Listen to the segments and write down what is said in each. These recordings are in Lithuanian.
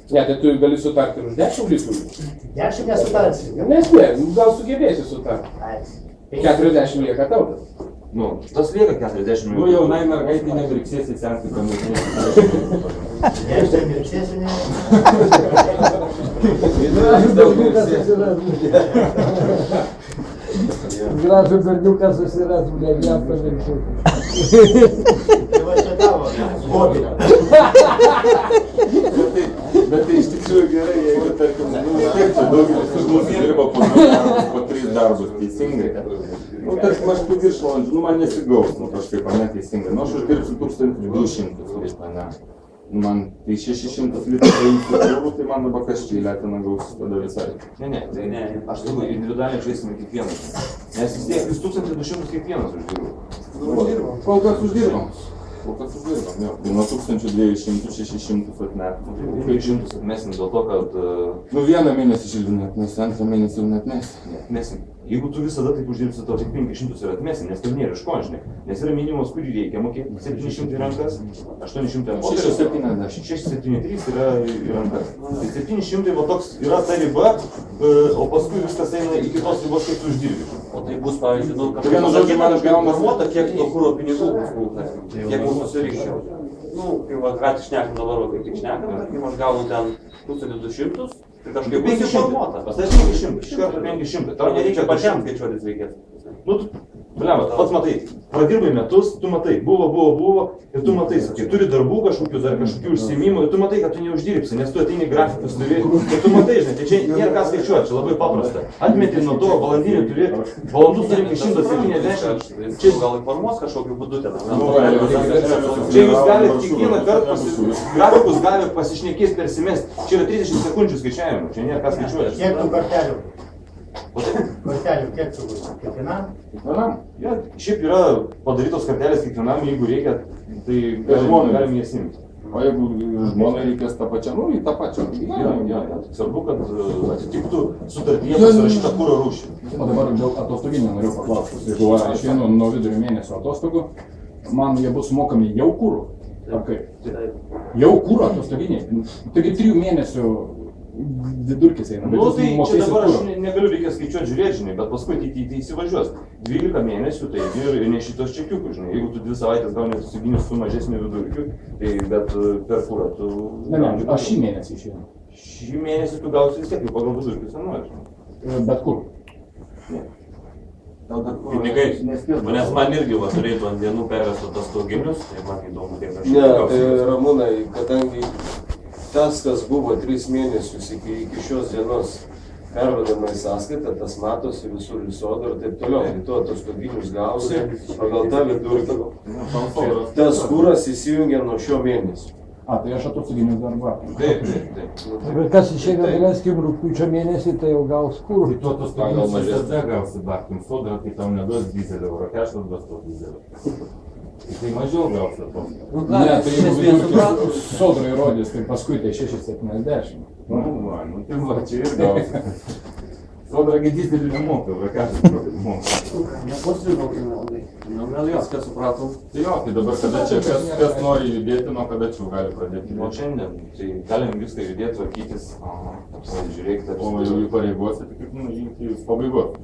Ne, tai tu gali sutarti ir už 10 litrų. 10 nesutarsi. Nesmė, gal sugebėsi sutarti. 40 lieka tautas. Nu, tas lieka 40 Nu, jaunai mergaitė nevirksėsi senti, kad Ne, aš tai mirksėsiu, ne. Gražų berniuką susiras, blėg, jam paviršiu. Tai va čia tavo, hobį. Bet tai iš tikrųjų gerai, jeigu tarkim, taip, čia daugelis iš mūsų dirba po 3 darbus teisingai. Nu, tarkim, aš tų viršvalandžių, man nesigaus, kažkaip, ne teisingai. Nu, aš uždirbsiu 1200, kaip mane. Man tai 600 litrų paimsiu, tai man dabar kažčylę ten gausis tada visai. Ne, aš turiu individualiai žaisime kiekvieną. Nes vis tiek 1200 kiekvienas uždirbau. Kol kas uždirbam, jo. Tai nuo 1200-600 atmetų. Kaip 100 atmesim dėl to, kad... Nu, vieną mėnesį šildinę atmesi, antrą mėnesį jau neatmesi. Neatmesim. Jeigu tu visada taip uždirbsi, tau tik 500 ir atmesi, nes tai nėra iš ko, žinai. Nes yra minimumas, kurį reikia mokėti. 700 į rankas, 800 ant popieriaus. 673 yra į rankas. Tai 700 va toks yra ta riba, o paskui viskas eina iki tos ribos, kaip tu uždirbi. O tai bus, pavyzdžiui, nu, vienu žodžiu, man gauna formuota, kiek to kuro pinigų bus, kiek bus susirinkčiau. Nu, kai va, ką tik šnekam dabar, kai tik šnekam, tarkim, aš gaunu ten 1200, tai kažkaip bus suformuota. Pas 500, iš karto 500. Tau nereikia pačiam skaičiuotis reikėtų. Nu, blema, pats matai, pradirbai metus, tu matai, buvo, ir tu matai, sakai, turi darbų kažkokių, dar kažkokių užsiėmimų, ir tu matai, kad tu neuždirbsi, nes tu ateini grafikus turi, ir tu matai, žinai, tai čia nėra ką skaičiuoti, čia labai paprasta. Atmeti nuo to, valandinį turi, valandų surinkti 170. Čia gal informuos kažkokiu būdu ten. Čia jūs galite kiekvieną kartą grafikus gali pasišnekės persimesti. Čia yra 30 sekundžių skaičiavimų, čia nėra ką skaičiuoti. Kiek tų kortelių? Kortelių kiek tu bus? Kiekvienam? Kiekvienam. Ja, šiaip yra padarytos kortelės kiekvienam, jeigu reikia, tai galim jas imti. O jeigu žmonai reikės tą pačią, nu, į tą pačią. Ja. Svarbu, kad atitiktų sutartyje pasirašytą kuro rūšį. O dabar dėl atostoginių noriu paklausti. Jeigu išeinu nuo vidurio mėnesio atostogų, man jie bus mokami jau kuro. Ar kaip? Jau kuro atostoginiai. Taigi 3 mėnesių vidurkis eina. Nu, tai čia dabar aš negaliu reikia skaičiuoti, žiūrėti, žinai, bet paskui tai įsivažiuos. 12 mėnesių, tai ir ne šitos čekiukus, žinai. Jeigu tu 2 savaitės gauni atostoginius su mažesniu vidurkiu, tai bet per kurą tu... Ne, aš šį mėnesį išeinu. Šį mėnesį tu gausi vis tiek, jau pagal vidurkius senuoju. Bet kur? Ne. Pinigais. Nes man irgi va turėtų ant dienų pervestų atostoginius, tai man įdomu, kiek aš Ne, tai Ramūnai, kadangi tas, kas buvo 3 mėnesius iki šios dienos pervedama į sąskaitą, tas matosi visur į sodrą ir taip toliau. Tai tu atostoginius gausi pagal tą vidurkį. Tas kuras įsijungia nuo šio mėnesio. Tai aš atostoginius dar vartu. Taip. Bet kas išeina, daleiskim, rugpjūčio mėnesį, tai jau gaus kur. Tu atostoginius visada gausi barkim sodrą, kai tau neduos dizelio, Eurokeštas duos to dizelio. Tai mažiau gausi atostogų. Ne, tai jeigu sodrai rodys, tai paskui tai 670. Nu, tai va, čia ir gausi. Sodragi dizelį nemoka, Eurokeštas moka. Nepasirinkom nelabai. Nu, gal jos, kas supratom. Tai jo, tai dabar kada čia, kas nori judėti, nuo kada čia gali pradėti. Nuo šiandien, tai galim viską judėti, tvarkytis. Žiūrėkite, O jau jų pareigose, tai kaip nužymti jūs pabaigos.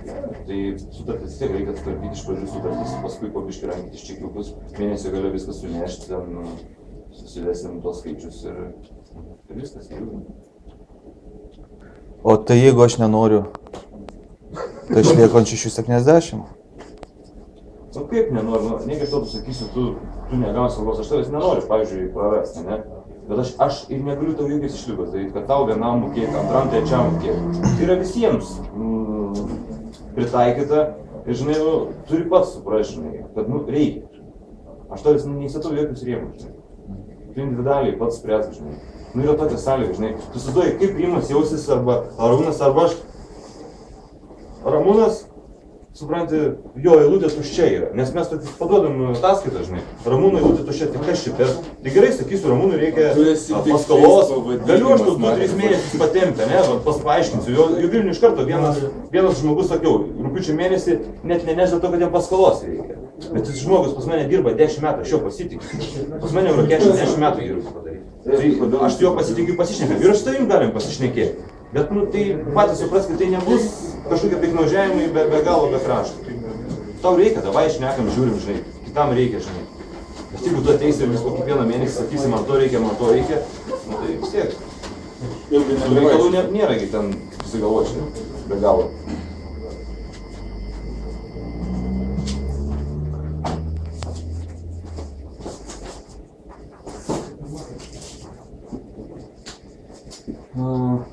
Tai sutartis tiek reikia atkarpyti iš pradžių sutartis, paskui pabiškai rankyti čekiukus. Mėnesio galiu viską sunešti, ten susivesim tos skaičius ir viskas judam. O tai jeigu aš nenoriu, tai išlieko ant 670? Nu kaip nenoriu, negi aš tau pasakysiu, tu negausi algos, aš tavęs nenoriu, pavyzdžiui, prarasti, ne? Bet aš ir negaliu tau jokios išlygos daryti, kad tau vienam mokėti, antram, trečiam mokėti. Tai yra visiems pritaikyta ir, žinai, turi pats suprasti, žinai, kad, reikia. Aš tavęs neįsatau jokius rėmus, žinai. Tu individualiai pats spręs, žinai. Yra tokia sąlyga, žinai. Tu suduoji, kaip Rimas jausis arba Ramūnas arba aš. Ramūnas, supranti, jo eilutė tuščia yra, nes mes paduodam ataskaitą, žinai. Ramūnui eilutė tuščia, tai kas čia per? Tai gerai, sakysiu, Ramūnui reikia paskolos. Galiu aš tuos 2-3 mėnesius patempti, ne? Paaiškinsiu. Jau Vilnių iš karto vienas žmogus sakiau, rugpjūčio mėnesį net neneš dėl to, kad jam paskolos reikia. Bet tas žmogus pas mane dirba 10 metų, aš jo pasitikiu. Pas mane Eurocash 10 metų dirba padaryti. Tai aš su juo pasitikiu, pasišnekam. Ir aš su tavim galim pasišnekėti. Bet, nu, tai patys supraskite, tai nebus kažkokie piknaudžiavimai be galo, be krašto. Tau reikia, davai šnekam, žiūrim, žinai, kitam reikia, žinai. Bet jeigu tu ateisi ir vis po kiekvieną mėnesį sakysi, man to reikia, nu tai vis tiek. Reikalų nėra, kai ten susigalvoči be galo.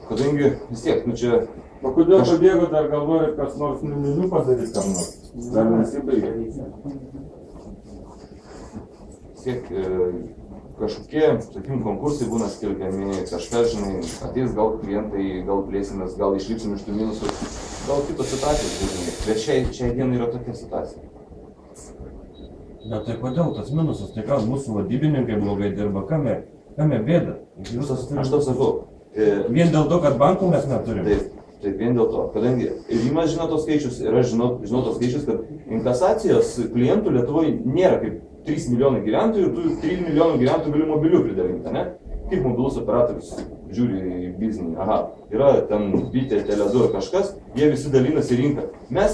Kadangi vis tiek, nu čia... O kodėl pabėgo, dar gal nori kas nors milių padaryti kam nors? Dar nesibaigė. Vis tiek kažkokie, sakykim, konkursai būna skelbiami, kažkas, žinai, ateis gal klientai, gal plėsimės, gal išlipsim iš tų minusų, gal kitos situacijos būdami. Bet šiai dienai yra tokia situacija. Bet tai kodėl tas minusas? Tai gal mūsų vadybininkai blogai dirba, kame bėda? Aš tau sakau. Vien dėl to, kad bankų mes neturim. Taip, vien dėl to. Kadangi ir Rimas žino tos skaičius, ir aš žinau tos skaičius, kad inkasacijos klientų Lietuvoje nėra kaip 3 milijonai gyventojų, tu 3 milijonų gyventojų gali mobilių pridalinti, ne? Kaip mobilus operatorius žiūri į biznį, aha, yra ten Bitė, Tele2 kažkas, jie visi dalinasi rinką. Mes